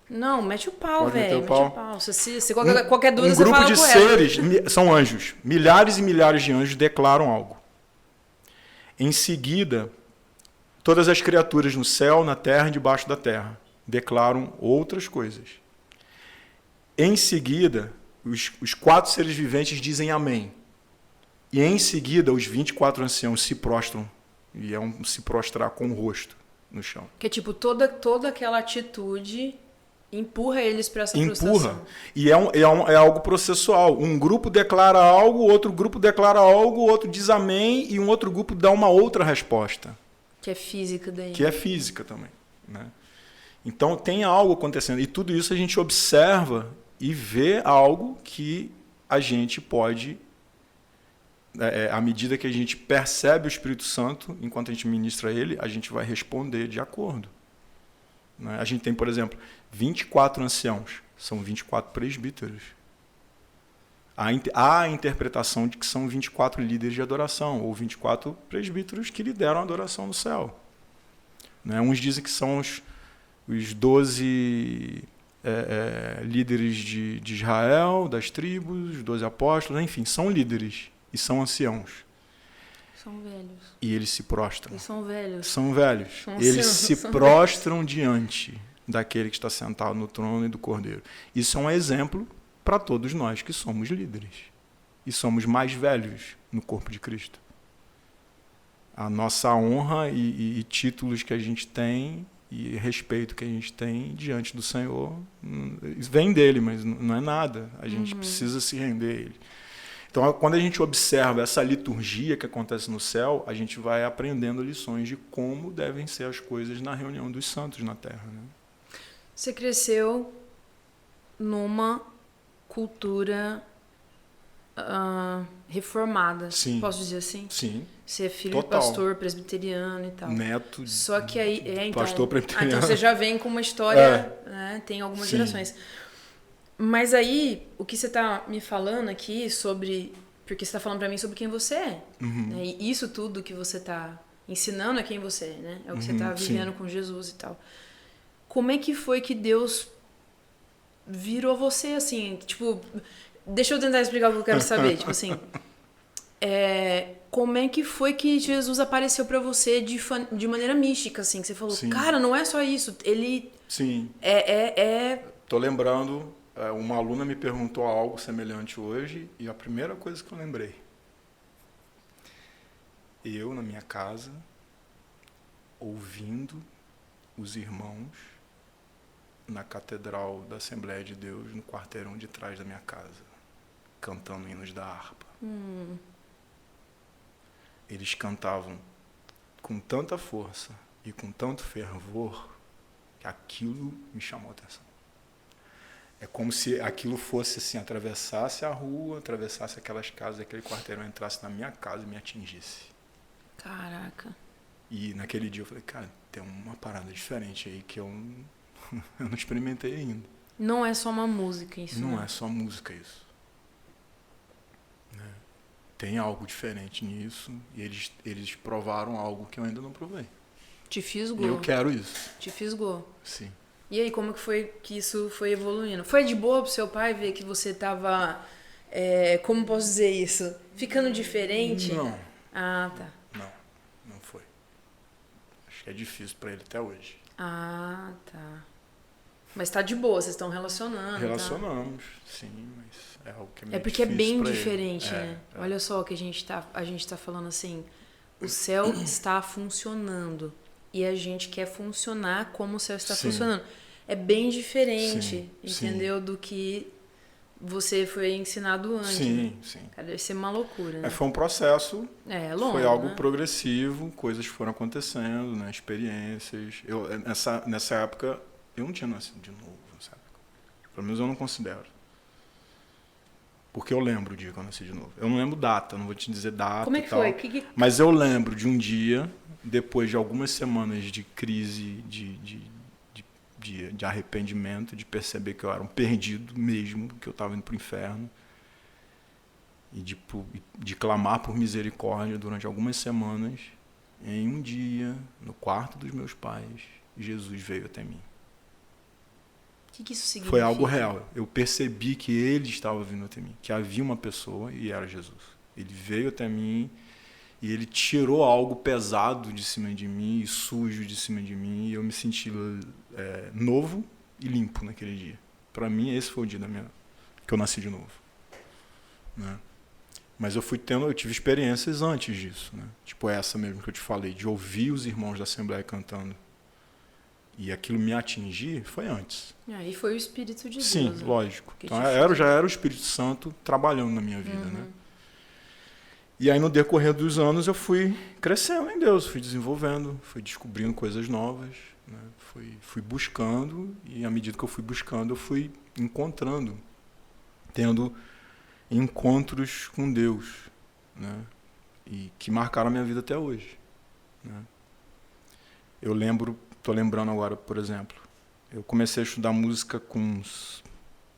Não, mete o pau, velho. Mete o pau. Se qualquer dúvida, você fala com ela. Um grupo de seres, são anjos. Milhares e milhares de anjos declaram algo. Em seguida, todas as criaturas no céu, na terra e debaixo da terra declaram outras coisas. Em seguida, os 4 seres viventes dizem amém. E em seguida, os 24 anciãos se prostram. E é se prostrar com o rosto no chão. Que é tipo, toda aquela atitude empurra eles para essa prostração. E é algo processual. Um grupo declara algo, outro grupo declara algo, outro diz amém e um outro grupo dá uma outra resposta. Que é física daí. Que é física também. Né? Então tem algo acontecendo. E tudo isso a gente observa e vê algo que a gente pode, à medida que a gente percebe o Espírito Santo, enquanto a gente ministra ele, a gente vai responder de acordo. Né? A gente tem, por exemplo, 24 anciãos. São 24 presbíteros. Há a interpretação de que são 24 líderes de adoração, ou 24 presbíteros que lideram a adoração no céu. Né? Uns dizem que são os 12 líderes de Israel, das tribos, os 12 apóstolos, enfim, são líderes e são anciãos. São velhos. E eles se prostram. Eles são velhos. São velhos. Eles se prostram diante daquele que está sentado no trono e do Cordeiro. Isso é um exemplo para todos nós que somos líderes e somos mais velhos no corpo de Cristo. A nossa honra e títulos que a gente tem e respeito que a gente tem diante do Senhor vem dele, mas não é nada. A gente precisa se render a ele. Então, quando a gente observa essa liturgia que acontece no céu, a gente vai aprendendo lições de como devem ser as coisas na reunião dos santos na terra. Né? Você cresceu numa cultura reformada, Sim. Posso dizer assim? Sim. Você é filho Total. de pastor presbiteriano e tal. Neto de Só que aí, então, pastor presbiteriano. Então você já vem com uma história, né, tem algumas gerações. Mas aí, o que você está me falando aqui sobre... Porque você está falando para mim sobre quem você é. Né, e isso tudo que você está ensinando a quem você é, né? É o que você tá sim. vivendo com Jesus e tal. Como é que foi que Deus virou você, assim? Tipo, deixa eu tentar explicar o que eu quero saber. Tipo assim, como é que foi que Jesus apareceu pra você de maneira mística, assim? Que você falou, Sim. cara, não é só isso. Ele Sim. é... Tô lembrando, uma aluna me perguntou algo semelhante hoje e a primeira coisa que eu lembrei. Eu, na minha casa, ouvindo os irmãos na Catedral da Assembleia de Deus, no quarteirão de trás da minha casa, cantando hinos da harpa. Eles cantavam com tanta força e com tanto fervor que aquilo me chamou a atenção. É como se aquilo fosse assim, atravessasse a rua, atravessasse aquelas casas, aquele quarteirão, entrasse na minha casa e me atingisse. Caraca. E naquele dia eu falei, cara, tem uma parada diferente aí que eu não experimentei ainda. Não é só uma música isso, Não né? é só música isso. Né? Tem algo diferente nisso e eles provaram algo que eu ainda não provei. Te fisgou. E eu quero isso. Te fisgou. Sim. E aí, como que foi que isso foi evoluindo? Foi de boa pro seu pai ver que você tava, como posso dizer isso? Ficando diferente? Não. Ah, tá. Não foi. Acho que é difícil pra ele até hoje. Ah, tá. Mas tá de boa, vocês estão relacionando. Relacionamos, tá? Sim, mas é algo que é meio porque é bem pra diferente, ele. né? Olha só o que a gente tá falando assim. O céu está funcionando e a gente quer funcionar como o céu está funcionando. É bem diferente, entendeu? Do que você foi ensinado antes. Sim, né? Sim. Cara, deve ser uma loucura, né? Foi um processo, longo, foi algo né? progressivo, coisas foram acontecendo, né? Experiências. Nessa época, eu não tinha nascido de novo, sabe? Pelo menos eu não considero. Porque eu lembro o dia que eu nasci de novo. Eu não lembro data, não vou te dizer data. Como é que tal, foi? Mas eu lembro de um dia, depois de algumas semanas de crise, de arrependimento, de perceber que eu era um perdido mesmo, que eu estava indo para o inferno, e de clamar por misericórdia durante algumas semanas. Em um dia, no quarto dos meus pais, Jesus veio até mim. O que isso significa? Foi algo real. Eu percebi que ele estava vindo até mim, que havia uma pessoa e era Jesus. Ele veio até mim e ele tirou algo pesado de cima de mim e sujo de cima de mim e eu me senti novo e limpo naquele dia. Para mim, esse foi o dia que eu nasci de novo. Né? Mas eu tive experiências antes disso. Né? Tipo essa mesmo que eu te falei, de ouvir os irmãos da Assembleia cantando. E aquilo me atingir foi antes. Aí foi o Espírito de Deus. Sim, né? lógico. Então já era o Espírito Santo trabalhando na minha vida, né? E aí no decorrer dos anos eu fui crescendo em Deus, fui desenvolvendo, fui descobrindo coisas novas, né? Fui buscando e à medida que eu fui buscando eu fui encontrando, tendo encontros com Deus, né? E que marcaram a minha vida até hoje, né? Tô lembrando agora, por exemplo, eu comecei a estudar música com uns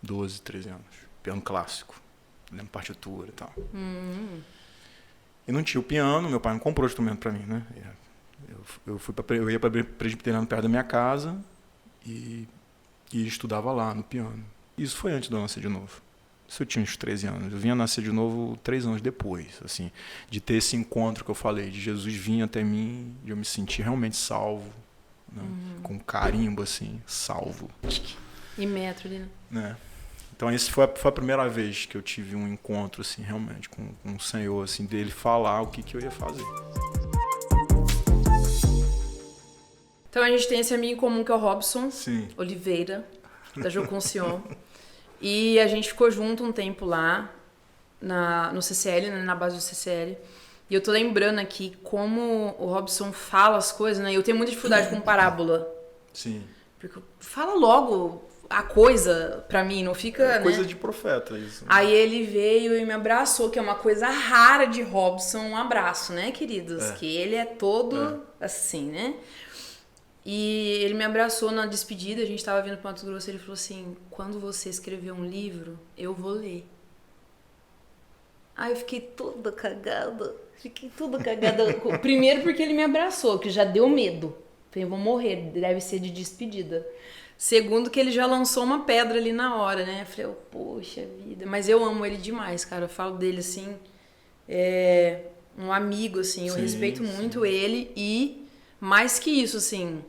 12, 13 anos, piano clássico, lembro partitura e tal. E não tinha o piano, meu pai não comprou instrumento para mim, né? Eu ia para presbiteriano perto da minha casa e estudava lá no piano. Isso foi antes de eu nascer de novo. Isso eu tinha uns 13 anos. Eu vinha nascer de novo 3 anos depois, assim, de ter esse encontro que eu falei, de Jesus vir até mim, de eu me sentir realmente salvo, né? Com um carimbo assim, salvo. E metro ali, né? Então essa foi a primeira vez que eu tive um encontro assim, realmente com o Senhor, assim, dele falar o que eu ia fazer. Então a gente tem esse amigo em comum que é o Robson Sim. Oliveira, da Joconcion. E a gente ficou junto um tempo lá no CCL, né, na base do CCL. E eu tô lembrando aqui como o Robson fala as coisas, né? Eu tenho muita dificuldade com parábola. Sim. Porque fala logo a coisa pra mim, não fica, coisa né? de profeta isso. Né? Aí ele veio e me abraçou, que é uma coisa rara de Robson, um abraço, né, queridos? Que ele é todo assim, né? E ele me abraçou na despedida, a gente tava vindo pro Mato Grosso, ele falou assim, quando você escrever um livro, eu vou ler. Aí eu fiquei toda cagada. Fiquei tudo cagada. Primeiro porque ele me abraçou, que já deu medo. Falei, eu vou morrer, deve ser de despedida. Segundo que ele já lançou uma pedra ali na hora, né? Falei, oh, poxa vida. Mas eu amo ele demais, cara. Eu falo dele assim, um amigo, assim. Eu respeito muito ele e, mais que isso, assim,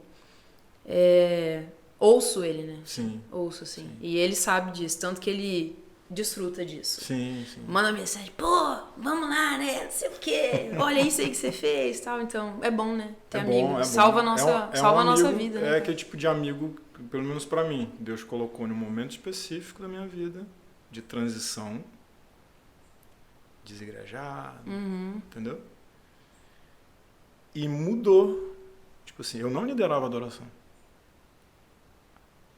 ouço ele, né? Sim. Ouço, assim. Sim. E ele sabe disso, tanto que ele desfruta disso. Sim. Manda mensagem, pô, vamos lá, né? Não sei o quê. Olha isso aí que você fez, tal. Então, é bom, né? Ter amigo. Salva a nossa vida, né? É aquele tipo de amigo, pelo menos pra mim, Deus colocou num momento específico da minha vida, de transição, desigrejado, entendeu? E mudou. Tipo assim, eu não liderava a adoração.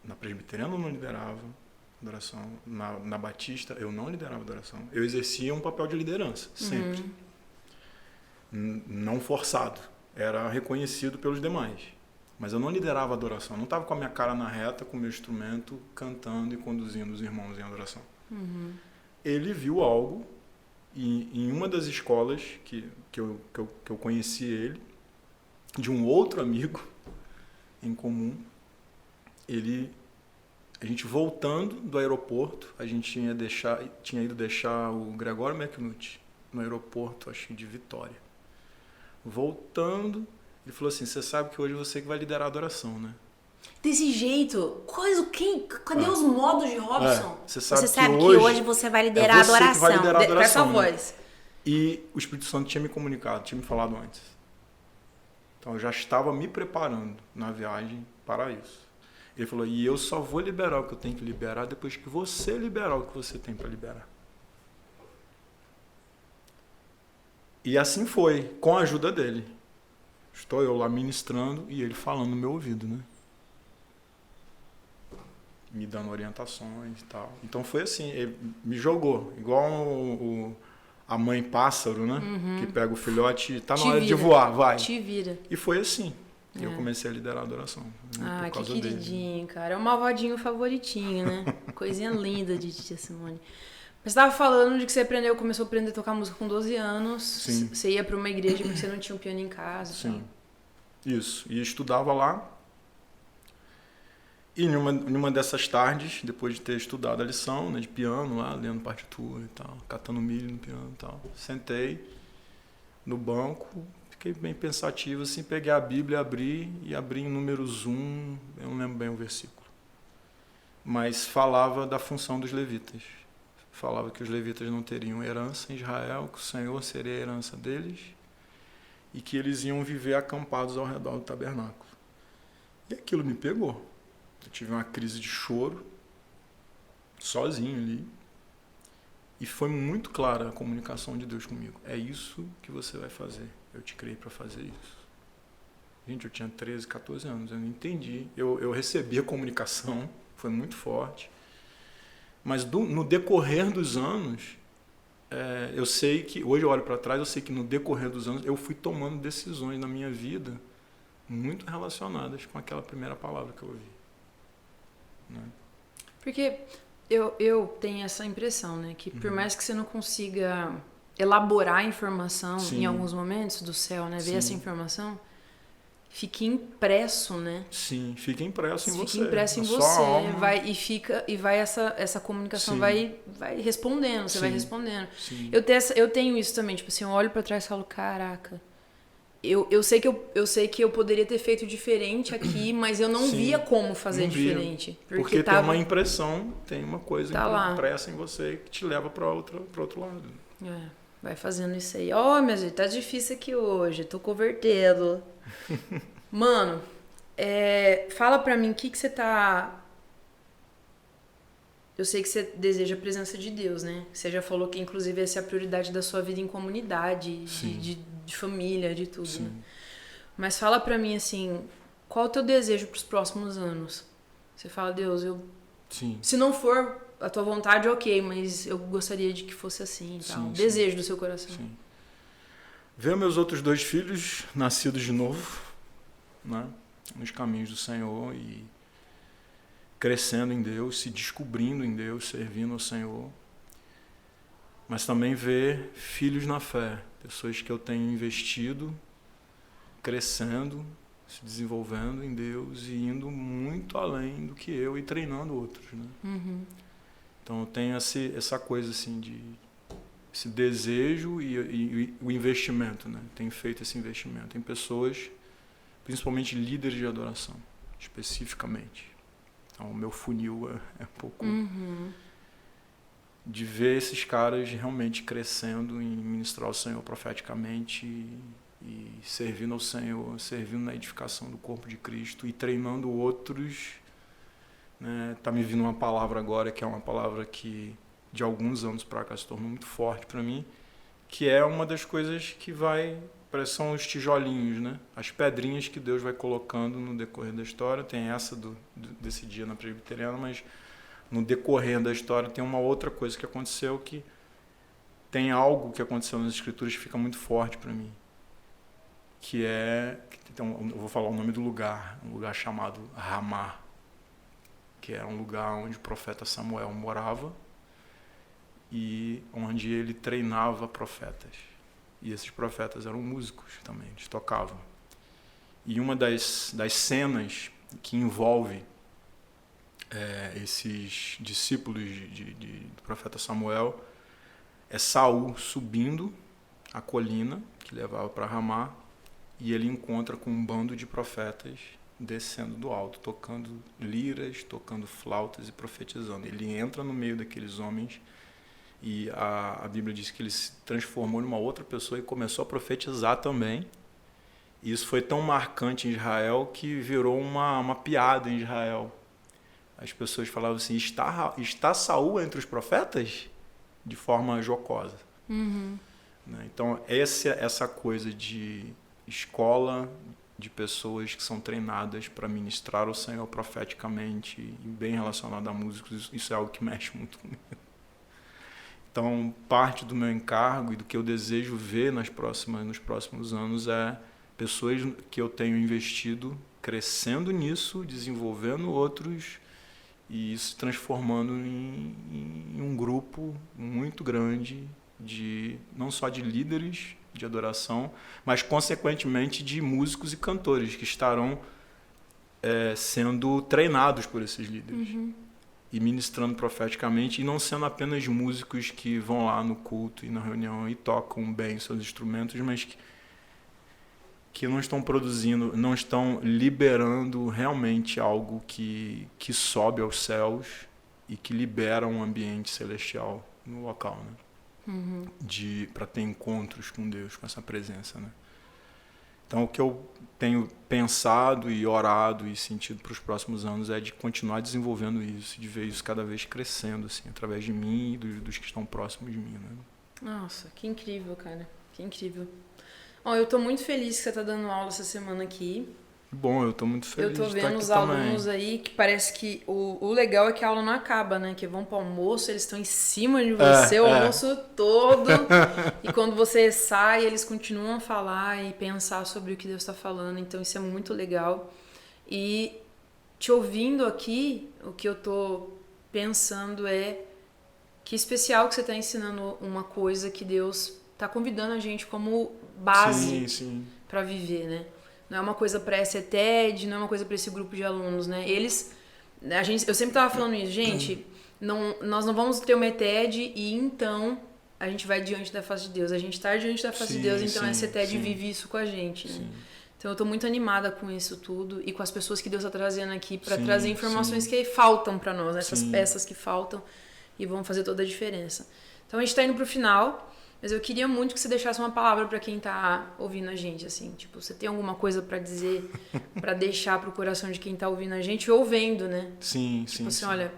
Na presbiteriana eu não liderava adoração. Na Batista eu não liderava adoração. Eu exercia um papel de liderança, sempre. Não forçado. Era reconhecido pelos demais. Mas eu não liderava a adoração. Eu não estava com a minha cara na reta, com o meu instrumento, cantando e conduzindo os irmãos em adoração. Ele viu algo em uma das escolas que eu conheci ele, de um outro amigo em comum. A gente voltando do aeroporto, a gente tinha ido deixar o Gregório McNutt no aeroporto, acho que de Vitória. Voltando, ele falou assim, você sabe que hoje você que vai liderar a adoração, né? Desse jeito? Cadê os modos de Robson? Você sabe que hoje você vai liderar a adoração. Que vai liderar a adoração, Presta a voz. E o Espírito Santo tinha me comunicado, tinha me falado antes. Então eu já estava me preparando na viagem para isso. Ele falou, e eu só vou liberar o que eu tenho que liberar depois que você liberar o que você tem para liberar. E assim foi, com a ajuda dele. Estou eu lá ministrando e ele falando no meu ouvido, né? Me dando orientações e tal. Então foi assim, ele me jogou, igual a mãe pássaro, né? Que pega o filhote e tá na hora de voar, vai. Te vira. E foi assim. E eu comecei a liderar a adoração. Ah, que queridinho, cara. É o malvadinho favoritinho, né? Coisinha linda de tia Simone. Mas você tava falando de que você começou a aprender a tocar música com 12 anos. Sim. Você ia pra uma igreja porque você não tinha um piano em casa. Sim. Isso. E estudava lá. E numa dessas tardes, depois de ter estudado a lição, né, de piano lá, lendo partitura e tal, catando milho no piano e tal, sentei no banco, fiquei bem pensativo, assim, peguei a Bíblia, abri em Números 1, eu não lembro bem o versículo. Mas falava da função dos levitas. Falava que os levitas não teriam herança em Israel, que o Senhor seria a herança deles e que eles iam viver acampados ao redor do tabernáculo. E aquilo me pegou. Eu tive uma crise de choro, sozinho ali, e foi muito clara a comunicação de Deus comigo. É isso que você vai fazer. Eu te criei para fazer isso. Gente, eu tinha 13, 14 anos, eu não entendi. Eu recebi a comunicação, foi muito forte. Mas no decorrer dos anos, eu sei que, hoje eu olho para trás, eu sei que no decorrer dos anos eu fui tomando decisões na minha vida muito relacionadas com aquela primeira palavra que eu ouvi. Né? Porque eu tenho essa impressão, né? Que por mais que você não consiga elaborar a informação em alguns momentos do céu, né? Ver essa informação, fica impresso, né? Sim, fica impresso em você. Fica impresso em você. Vai essa comunicação vai respondendo, você vai respondendo. Sim. Eu tenho isso também, tipo assim, eu olho pra trás e falo, caraca, eu sei que eu poderia ter feito diferente aqui, mas eu não via como fazer diferente. Porque tem uma impressão, tem uma coisa impressa em você que te leva para outro lado. Vai fazendo isso aí. Minha gente, tá difícil aqui hoje, tô convertendo. Mano, fala pra mim o que você tá... Eu sei que você deseja a presença de Deus, né? Você já falou que, inclusive, essa é a prioridade da sua vida em comunidade, de família, de tudo, né? Mas fala pra mim, assim, qual é o teu desejo pros próximos anos? Você fala, Deus, se não for a tua vontade, ok, mas eu gostaria de que fosse assim, tal. Desejo do seu coração. Sim. Ver meus outros 2 filhos nascidos de novo, né? Nos caminhos do Senhor e crescendo em Deus, se descobrindo em Deus, servindo ao Senhor. Mas também ver filhos na fé, Pessoas que eu tenho investido, crescendo, se desenvolvendo em Deus e indo muito além do que eu e treinando outros, né? Então eu tenho essa coisa assim esse desejo e o investimento, né? Tenho feito esse investimento em pessoas, principalmente líderes de adoração, especificamente. Então o meu funil é um pouco de ver esses caras realmente crescendo em ministrar ao Senhor profeticamente e servindo ao Senhor, servindo na edificação do corpo de Cristo e treinando outros, né? Tá me vindo uma palavra agora que é uma palavra que de alguns anos para cá se tornou muito forte para mim, que é uma das coisas que são os tijolinhos, né? As pedrinhas que Deus vai colocando no decorrer da história. Tem essa desse dia na presbiteriana, mas no decorrer da história tem uma outra coisa que aconteceu, que tem algo que aconteceu nas Escrituras que fica muito forte para mim, que é, então, eu vou falar o nome do lugar, um lugar chamado Ramá, que era um lugar onde o profeta Samuel morava e onde ele treinava profetas. E esses profetas eram músicos também, eles tocavam. E uma das cenas que envolve esses discípulos do profeta Samuel é Saul subindo a colina que levava para Ramá e ele encontra com um bando de profetas descendo do alto, tocando liras, tocando flautas e profetizando. Ele entra no meio daqueles homens e a Bíblia diz que ele se transformou numa outra pessoa e começou a profetizar também. E isso foi tão marcante em Israel que virou uma piada em Israel. As pessoas falavam assim, está Saul entre os profetas? De forma jocosa. Então, essa coisa de escola de pessoas que são treinadas para ministrar ao Senhor profeticamente e bem relacionado a músicos, isso é algo que mexe muito comigo. Então, parte do meu encargo e do que eu desejo ver nos próximos anos é pessoas que eu tenho investido crescendo nisso, desenvolvendo outros e se transformando em um grupo muito grande não só de líderes de adoração, mas consequentemente de músicos e cantores que estarão sendo treinados por esses líderes e ministrando profeticamente e não sendo apenas músicos que vão lá no culto e na reunião e tocam bem seus instrumentos, mas que não estão produzindo, não estão liberando realmente algo que sobe aos céus e que libera um ambiente celestial no local, né? Para ter encontros com Deus, com essa presença, né? Então, o que eu tenho pensado e orado e sentido para os próximos anos é de continuar desenvolvendo isso, de ver isso cada vez crescendo, assim, através de mim e dos que estão próximos de mim, né? Nossa, que incrível, cara. Que incrível. Ó, eu tô muito feliz que você tá dando aula essa semana aqui. Bom, eu tô muito feliz de estar aqui também. Eu tô vendo os alunos aí que parece que o legal é que a aula não acaba, né? Que vão pro almoço, eles estão em cima de você o almoço todo. E quando você sai, eles continuam a falar e pensar sobre o que Deus tá falando. Então isso é muito legal. E te ouvindo aqui, o que eu tô pensando é que especial que você tá ensinando uma coisa que Deus tá convidando a gente como base para viver, né? Não é uma coisa para essa TED, não é uma coisa para esse grupo de alunos, né? Eu sempre tava falando isso, gente, nós não vamos ter uma ETED e então a gente vai diante da face de Deus. A gente tá diante da face de Deus, então essa ETED vive isso com a gente, né? Então eu tô muito animada com isso tudo e com as pessoas que Deus tá trazendo aqui para trazer informações que faltam para nós, essas peças que faltam e vão fazer toda a diferença. Então a gente tá indo pro final. Mas eu queria muito que você deixasse uma palavra para quem tá ouvindo a gente, assim. Tipo, você tem alguma coisa para dizer, para deixar pro coração de quem tá ouvindo a gente ou vendo, né? Sim. Olha,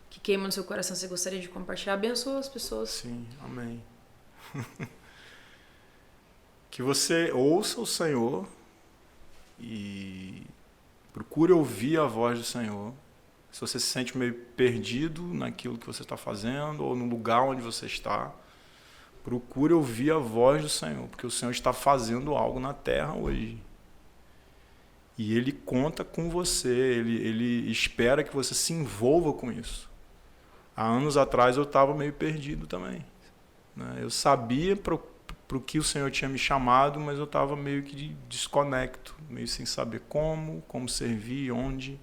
que queima no seu coração, você gostaria de compartilhar. Abençoa as pessoas. Sim, amém. Que você ouça o Senhor e procure ouvir a voz do Senhor. Se você se sente meio perdido naquilo que você está fazendo ou no lugar onde você está, procure ouvir a voz do Senhor, porque o Senhor está fazendo algo na terra hoje. E Ele conta com você, Ele espera que você se envolva com isso. Há anos atrás eu estava meio perdido também, né? Eu sabia para o que o Senhor tinha me chamado, mas eu estava meio que desconecto, meio sem saber como servir, onde.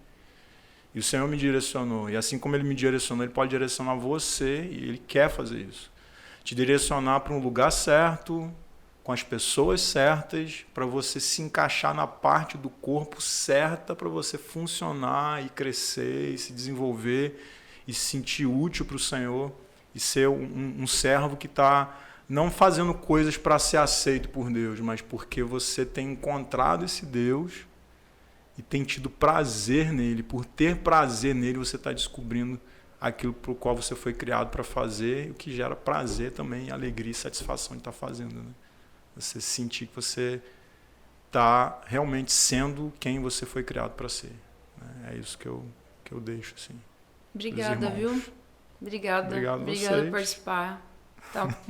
E o Senhor me direcionou. E assim como Ele me direcionou, Ele pode direcionar você, e Ele quer fazer isso. Te direcionar para um lugar certo, com as pessoas certas, para você se encaixar na parte do corpo certa, para você funcionar e crescer e se desenvolver e se sentir útil para o Senhor e ser um servo que está não fazendo coisas para ser aceito por Deus, mas porque você tem encontrado esse Deus e tem tido prazer nele. Por ter prazer nele, você está descobrindo aquilo para o qual você foi criado para fazer, o que gera prazer também, alegria e satisfação de estar fazendo. Né? Você sentir que você está realmente sendo quem você foi criado para ser. Né? É isso que eu deixo. Assim, obrigada, viu? Obrigada por participar.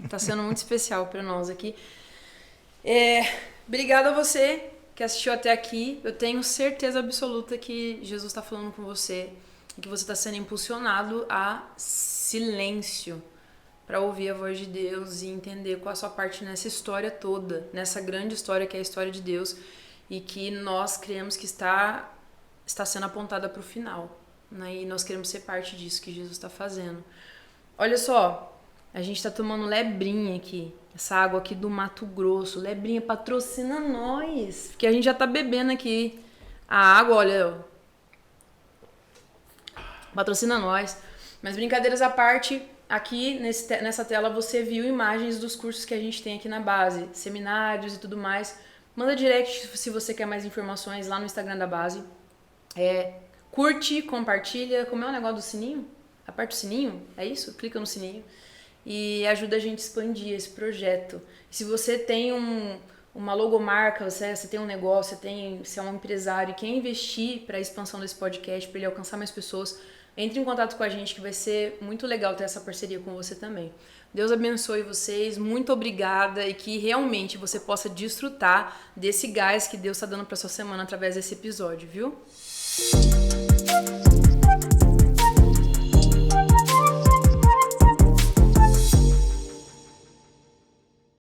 Tá sendo muito especial para nós aqui. Obrigada a você que assistiu até aqui. Eu tenho certeza absoluta que Jesus está falando com você e que você está sendo impulsionado a silêncio para ouvir a voz de Deus e entender qual a sua parte nessa história toda, nessa grande história que é a história de Deus e que nós cremos que está sendo apontada para o final. Né? E nós queremos ser parte disso que Jesus está fazendo. Olha só, a gente está tomando Lebrinha aqui, essa água aqui do Mato Grosso. Lebrinha, patrocina nós, porque a gente já tá bebendo aqui a água, olha, patrocina nós. Mas brincadeiras à parte, aqui nessa tela você viu imagens dos cursos que a gente tem aqui na base, seminários e tudo mais. Manda direct se você quer mais informações lá no Instagram da base. Curte, compartilha, como é o negócio do sininho? Aperta o sininho, é isso? Clica no sininho e ajuda a gente a expandir esse projeto. Se você tem uma logomarca, você tem um negócio, você é um empresário e quer investir para a expansão desse podcast, para ele alcançar mais pessoas, entre em contato com a gente que vai ser muito legal ter essa parceria com você também. Deus abençoe vocês, muito obrigada e que realmente você possa desfrutar desse gás que Deus está dando para sua semana através desse episódio, viu?